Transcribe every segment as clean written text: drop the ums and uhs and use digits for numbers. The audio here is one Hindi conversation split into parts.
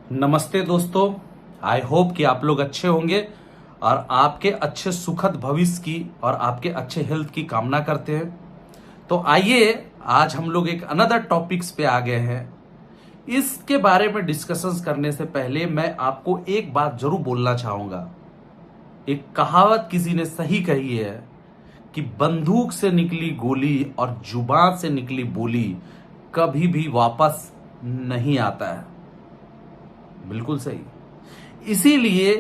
नमस्ते दोस्तों। आई होप कि आप लोग अच्छे होंगे और आपके अच्छे सुखद भविष्य की और आपके अच्छे हेल्थ की कामना करते हैं। तो आइए आज हम लोग एक अनदर टॉपिक्स पे आ गए हैं। इसके बारे में डिस्कशंस करने से पहले मैं आपको एक बात जरूर बोलना चाहूंगा। एक कहावत किसी ने सही कही है कि बंदूक से निकली गोली और जुबान से निकली बोली कभी भी वापस नहीं आता है। बिल्कुल सही। इसीलिए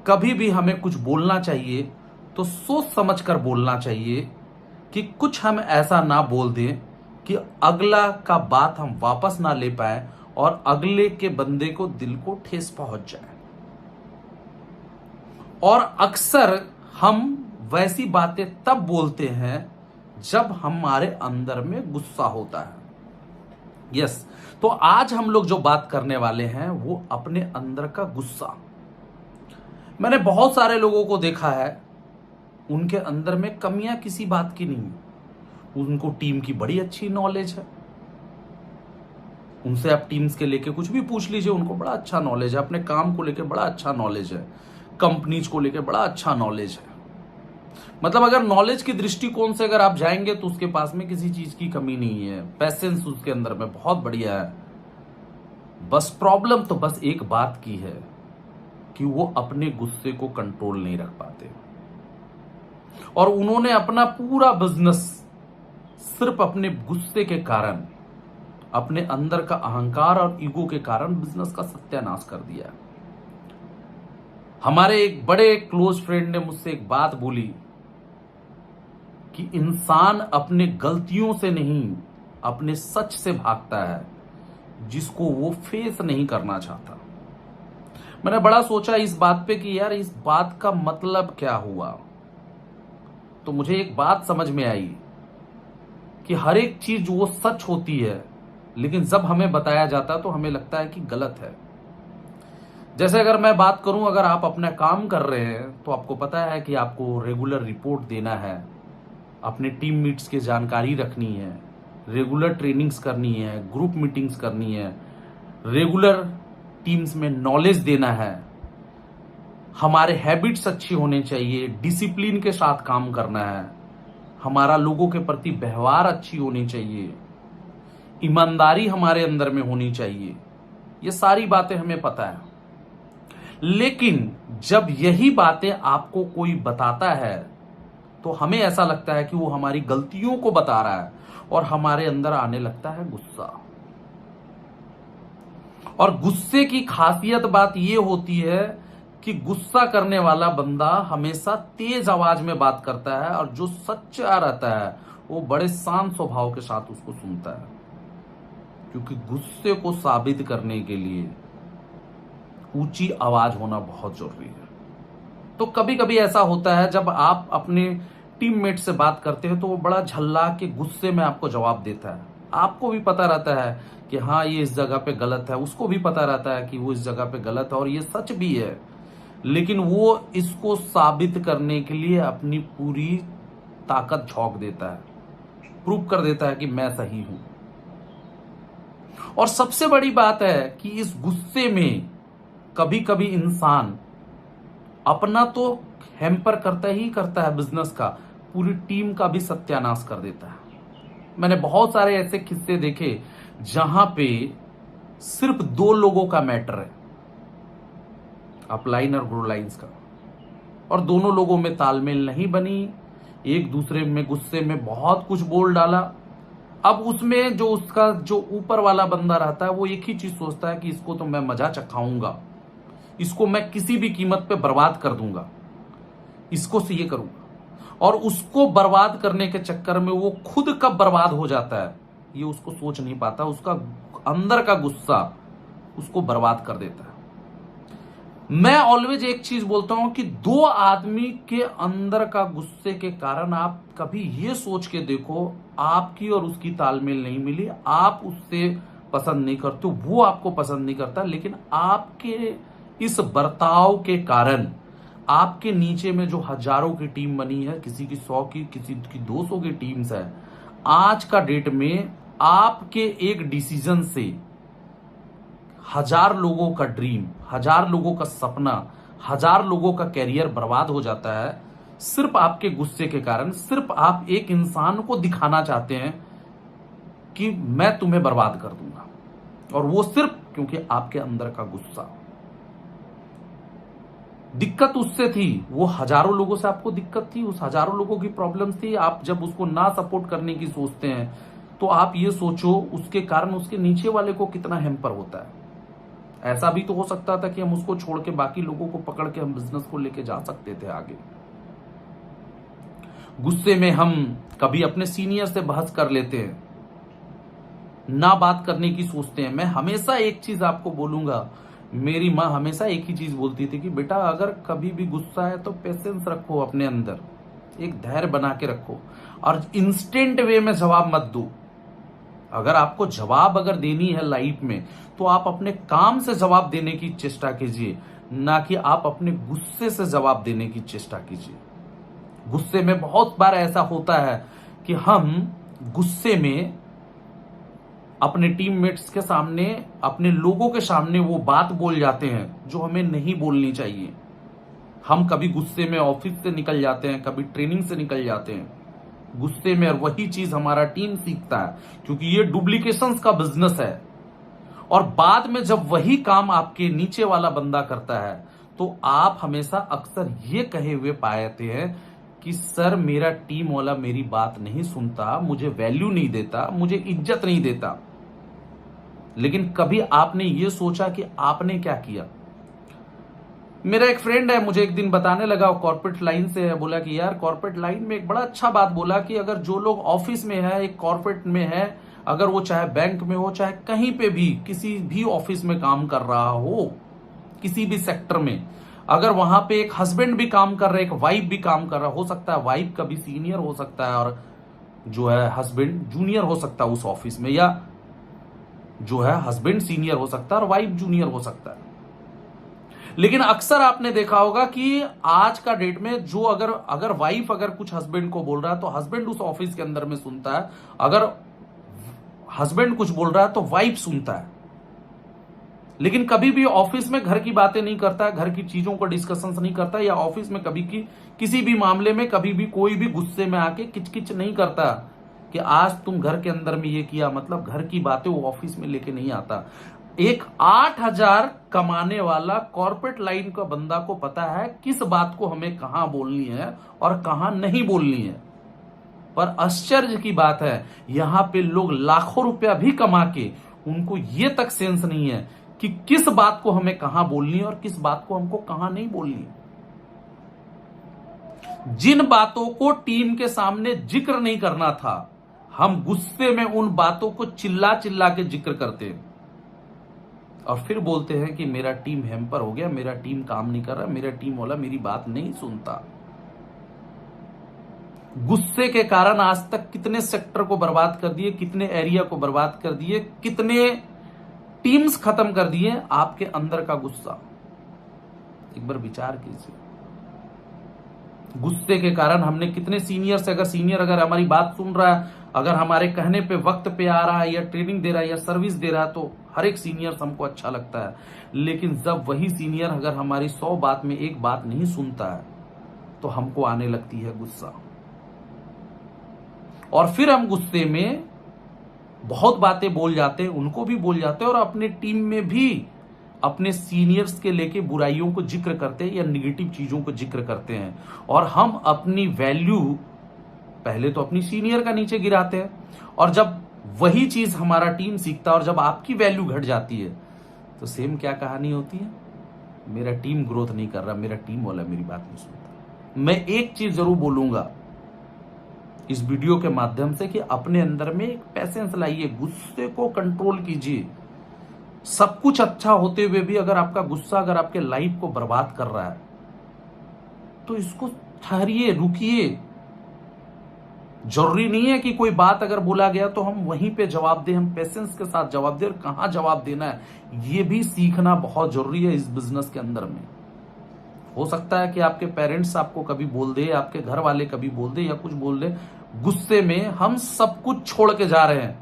कभी भी हमें कुछ बोलना चाहिए तो सोच समझ कर बोलना चाहिए कि कुछ हम ऐसा ना बोल दें कि अगला का बात हम वापस ना ले पाए और अगले के बंदे को दिल को ठेस पहुंच जाए। और अक्सर हम वैसी बातें तब बोलते हैं जब हमारे अंदर में गुस्सा होता है। यस, तो आज हम लोग जो बात करने वाले हैं वो अपने अंदर का गुस्सा। मैंने बहुत सारे लोगों को देखा है, उनके अंदर में कमियां किसी बात की नहीं है। उनको टीम की बड़ी अच्छी नॉलेज है, उनसे आप टीम्स के लेके कुछ भी पूछ लीजिए, उनको बड़ा अच्छा नॉलेज है। अपने काम को लेके बड़ा अच्छा नॉलेज है, कंपनीज को लेके बड़ा अच्छा नॉलेज है। मतलब अगर नॉलेज की दृष्टिकोण से अगर आप जाएंगे तो उसके पास में किसी चीज की कमी नहीं है। पैसेंस उसके अंदर में बहुत बढ़िया है। बस प्रॉब्लम तो बस एक बात की है कि वो अपने गुस्से को कंट्रोल नहीं रख पाते और उन्होंने अपना पूरा बिजनेस सिर्फ अपने गुस्से के कारण, अपने अंदर का अहंकार और ईगो के कारण बिजनेस का सत्यानाश कर दिया। हमारे एक बड़े क्लोज फ्रेंड ने मुझसे एक बात बोली कि इंसान अपने गलतियों से नहीं, अपने सच से भागता है जिसको वो फेस नहीं करना चाहता। मैंने बड़ा सोचा इस बात पे कि यार इस बात का मतलब क्या हुआ। तो मुझे एक बात समझ में आई कि हर एक चीज वो सच होती है, लेकिन जब हमें बताया जाता है तो हमें लगता है कि गलत है। जैसे अगर मैं बात करूं, अगर आप अपना काम कर रहे हैं तो आपको पता है कि आपको रेगुलर रिपोर्ट देना है, अपने टीम मीट्स की जानकारी रखनी है, रेगुलर ट्रेनिंग्स करनी है, ग्रुप मीटिंग्स करनी है, रेगुलर टीम्स में नॉलेज देना है, हमारे हैबिट्स अच्छी होने चाहिए, डिसिप्लिन के साथ काम करना है, हमारा लोगों के प्रति व्यवहार अच्छी होनी चाहिए, ईमानदारी हमारे अंदर में होनी चाहिए। ये सारी बातें हमें पता है। लेकिन जब यही बातें आपको कोई बताता है तो हमें ऐसा लगता है कि वो हमारी गलतियों को बता रहा है और हमारे अंदर आने लगता है गुस्सा। और गुस्से की खासियत बात ये होती है कि गुस्सा करने वाला बंदा हमेशा तेज आवाज में बात करता है और जो सच्चा रहता है वो बड़े शांत स्वभाव के साथ उसको सुनता है, क्योंकि गुस्से को साबित करने के लिए ऊंची आवाज होना बहुत जरूरी है। तो कभी कभी ऐसा होता है जब आप अपने टीममेट से बात करते हैं तो वो बड़ा झल्ला के गुस्से में आपको जवाब देता है। आपको भी पता रहता है कि हाँ ये इस जगह पे गलत है, उसको भी पता रहता है कि वो इस जगह पे गलत है और ये सच भी है, लेकिन वो इसको साबित करने के लिए अपनी पूरी ताकत झोंक देता है, प्रूव कर देता है कि मैं सही हूं। और सबसे बड़ी बात है कि इस गुस्से में कभी कभी इंसान अपना तो हैम्पर करता ही करता है बिजनेस का, पूरी टीम का भी सत्यानाश कर देता है। मैंने बहुत सारे ऐसे किस्से देखे जहां पे सिर्फ दो लोगों का मैटर है, अपलाइन और ग्रोलाइंस का, और दोनों लोगों में तालमेल नहीं बनी, एक दूसरे में गुस्से में बहुत कुछ बोल डाला। अब उसमें जो उसका जो ऊपर वाला बंदा रहता है वो एक ही चीज सोचता है कि इसको तो मैं मजा चखाऊंगा, इसको मैं किसी भी कीमत पे बर्बाद कर दूंगा, इसको से ये करूंगा। और उसको बर्बाद करने के चक्कर में वो खुद कब बर्बाद हो जाता है ये उसको सोच नहीं पाता। उसका अंदर का गुस्सा उसको बर्बाद कर देता है। मैं ऑलवेज एक चीज बोलता हूं कि दो आदमी के अंदर का गुस्से के कारण आप कभी ये सोच के देखो, आपकी और उसकी तालमेल नहीं मिली, आप उससे पसंद नहीं करते, वो आपको पसंद नहीं करता, लेकिन आपके इस बर्ताव के कारण आपके नीचे में जो हजारों की टीम बनी है, किसी की 100 की, किसी की 200 की टीम्स है, आज का डेट में आपके एक डिसीजन से 1000 लोगों का ड्रीम, 1000 लोगों का सपना, 1000 लोगों का कैरियर बर्बाद हो जाता है सिर्फ आपके गुस्से के कारण। सिर्फ आप एक इंसान को दिखाना चाहते हैं कि मैं तुम्हें बर्बाद कर दूंगा, और वो सिर्फ क्योंकि आपके अंदर का गुस्सा। दिक्कत उससे थी, वो हजारों लोगों से आपको दिक्कत थी, उस हजारों लोगों की प्रॉब्लम्स थी। आप जब उसको ना सपोर्ट करने की सोचते हैं तो आप ये सोचो उसके कारण उसके नीचे वाले को कितना हैम्पर होता है। ऐसा भी तो हो सकता था कि हम उसको छोड़ के बाकी लोगों को पकड़ के हम बिजनेस को लेके जा सकते थे आगे। गुस्से में हम कभी अपने सीनियर से बहस कर लेते हैं, ना बात करने की सोचते हैं। मैं हमेशा एक चीज आपको बोलूंगा, मेरी माँ हमेशा एक ही चीज बोलती थी कि बेटा अगर कभी भी गुस्सा है तो पेशेंस रखो, अपने अंदर एक धैर्य बना के रखो, और इंस्टेंट वे में जवाब मत दो। अगर आपको जवाब अगर देनी है लाइफ में तो आप अपने काम से जवाब देने की चेष्टा कीजिए, ना कि आप अपने गुस्से से जवाब देने की चेष्टा कीजिए। गुस्से में बहुत बार ऐसा होता है कि हम गुस्से में अपने टीममेट्स के सामने, अपने लोगों के सामने वो बात बोल जाते हैं जो हमें नहीं बोलनी चाहिए। हम कभी गुस्से में ऑफिस से निकल जाते हैं, कभी ट्रेनिंग से निकल जाते हैं गुस्से में, और वही चीज हमारा टीम सीखता है, क्योंकि ये डुप्लीकेशंस का बिजनेस है। और बाद में जब वही काम आपके नीचे वाला बंदा करता है तो आप हमेशा अक्सर ये कहे हुए पाते हैं कि सर मेरा टीम वाला मेरी बात नहीं सुनता, मुझे वैल्यू नहीं देता, मुझे इज्जत नहीं देता। लेकिन कभी आपने ये सोचा कि आपने क्या किया? मेरा एक फ्रेंड है, मुझे एक दिन बताने लगा, कॉर्पोरेट लाइन से है, बोला कि यार कॉर्पोरेट लाइन में एक बड़ा अच्छा बात बोला कि अगर जो लोग ऑफिस में है, एक कॉर्पोरेट में है, अगर वो चाहे बैंक में हो, चाहे कहीं पे भी किसी भी ऑफिस में काम कर रहा हो, किसी भी सेक्टर में, अगर वहां पे एक हस्बैंड भी काम कर रहा है, एक वाइफ भी काम कर रहा हो सकता है वाइफ कभी सीनियर हो सकता है और जो है हस्बैंड जूनियर हो सकता है उस ऑफिस में, या जो है हस्बैंड सीनियर हो सकता है और वाइफ जूनियर हो सकता है। लेकिन अक्सर आपने देखा होगा कि आज का डेट में जो अगर वाइफ अगर कुछ हस्बैंड को बोल रहा है तो हस्बैंड उस ऑफिस के अंदर में सुनता है, अगर हस्बैंड कुछ बोल रहा है तो वाइफ सुनता है। लेकिन कभी भी ऑफिस में घर की बातें नहीं करता है, घर की चीजों को डिस्कशन नहीं करता, या ऑफिस में कभी किसी भी मामले में कभी भी कोई भी गुस्से में आके किचकिच नहीं करता कि आज तुम घर के अंदर में ये किया, मतलब घर की बातें वो ऑफिस में लेके नहीं आता। एक 8000 कमाने वाला कॉर्पोरेट लाइन का बंदा को पता है किस बात को हमें कहां बोलनी है और कहां नहीं बोलनी है। पर आश्चर्य की बात है, यहां पे लोग लाखों रुपया भी कमा के उनको ये तक सेंस नहीं है कि किस बात को हमें कहां बोलनी है और किस बात को हमको कहां नहीं बोलनी। जिन बातों को टीम के सामने जिक्र नहीं करना था, हम गुस्से में उन बातों को चिल्ला चिल्ला के जिक्र करते हैं और फिर बोलते हैं कि मेरा टीम हैम्पर हो गया, मेरा टीम काम नहीं कर रहा, मेरा टीम वाला मेरी बात नहीं सुनता। गुस्से के कारण आज तक कितने सेक्टर को बर्बाद कर दिए, कितने एरिया को बर्बाद कर दिए, कितने टीम्स खत्म कर दिए, आपके अंदर का गुस्सा। एक बार विचार कीजिए, गुस्से के कारण हमने कितने सीनियर से, अगर सीनियर अगर हमारी बात सुन रहा है, अगर हमारे कहने पे वक्त पे आ रहा है, या ट्रेनिंग दे रहा है, या सर्विस दे रहा है, तो हर एक सीनियर हमको अच्छा लगता है। लेकिन जब वही सीनियर अगर हमारी 100 बात में एक बात नहीं सुनता है तो हमको आने लगती है गुस्सा, और फिर हम गुस्से में बहुत बातें बोल जाते हैं, उनको भी बोल जाते हैं, और अपने टीम में भी अपने सीनियर्स के लेके बुराइयों को जिक्र करते हैं या निगेटिव चीजों को जिक्र करते हैं, और हम अपनी वैल्यू पहले तो अपनी सीनियर का नीचे गिराते हैं, और जब वही चीज हमारा टीम सीखता है और जब आपकी वैल्यू घट जाती है तो सेम क्या कहानी होती है, मेरा टीम ग्रोथ नहीं कर रहा, मेरा टीम वाला मेरी बात नहीं सुनता। मैं एक चीज जरूर बोलूंगा इस वीडियो के माध्यम से कि अपने अंदर में एक पेशेंस लाइए, गुस्से को कंट्रोल कीजिए। सब कुछ अच्छा होते हुए भी अगर आपका गुस्सा अगर आपके लाइफ को बर्बाद कर रहा है तो इसको ठहरिए, रुकिए। जरूरी नहीं है कि कोई बात अगर बोला गया तो हम वहीं पे जवाब दें, हम पेशेंस के साथ जवाब दें, और कहां जवाब देना है ये भी सीखना बहुत जरूरी है इस बिजनेस के अंदर में। हो सकता है कि आपके पेरेंट्स आपको कभी बोल दे, आपके घर वाले कभी बोल दे या कुछ बोल दे, गुस्से में हम सब कुछ छोड़ के जा रहे हैं,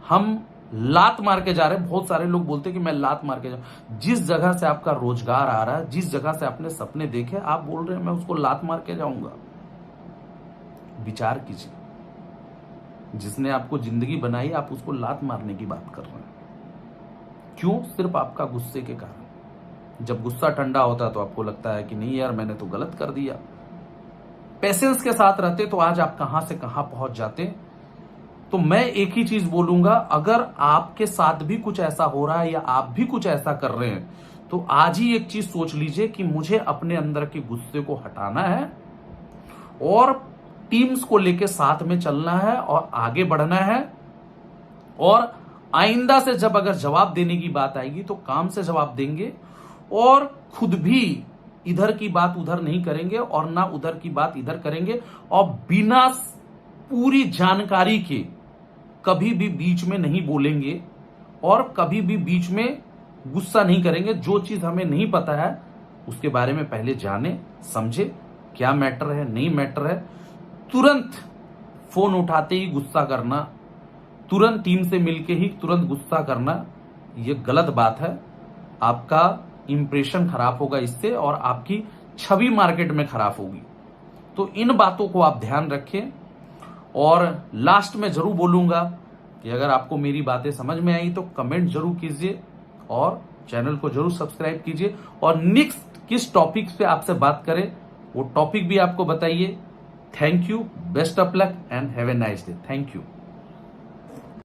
हम लात मार के जा रहे हैं। बहुत सारे लोग बोलते हैं कि मैं लात मार के जा, जिस जगह से आपका रोजगार आ रहा है, जिस जगह से आपने सपने देखे, आप बोल रहे हैं मैं उसको लात मार के जाऊंगा। विचार कीजिए, जिसने आपको जिंदगी बनाई आप उसको लात मारने की बात कर रहे हैं। क्यों? सिर्फ आपका गुस्से के कारण। जब गुस्सा ठंडा होता है तो आपको लगता है कि नहीं यार मैंने तो गलत कर दिया। पेशेंस के साथ रहते तो आज आप कहां से कहां पहुंच जाते। तो मैं एक ही चीज बोलूंगा, अगर आपके साथ भी कुछ ऐसा हो रहा है या आप भी कुछ ऐसा कर रहे हैं तो आज ही एक चीज सोच लीजिए कि मुझे अपने अंदर के गुस्से को हटाना है और टीम्स को लेकर साथ में चलना है और आगे बढ़ना है। और आइंदा से जब अगर जवाब देने की बात आएगी तो काम से जवाब देंगे और खुद भी इधर की बात उधर नहीं करेंगे और ना उधर की बात इधर करेंगे, और बिना पूरी जानकारी के कभी भी बीच में नहीं बोलेंगे और कभी भी बीच में गुस्सा नहीं करेंगे। जो चीज हमें नहीं पता है उसके बारे में पहले जाने समझे, क्या मैटर है नहीं मैटर है। तुरंत फोन उठाते ही गुस्सा करना, तुरंत टीम से मिलके ही तुरंत गुस्सा करना, यह गलत बात है। आपका इंप्रेशन खराब होगा इससे और आपकी छवि मार्केट में खराब होगी। तो इन बातों को आप ध्यान रखें। और लास्ट में जरूर बोलूंगा कि अगर आपको मेरी बातें समझ में आई तो कमेंट जरूर कीजिए और चैनल को जरूर सब्सक्राइब कीजिए। और नेक्स्ट किस टॉपिक पे आपसे बात करें वो टॉपिक भी आपको बताइए। Thank you, best of luck and have a nice day. Thank you.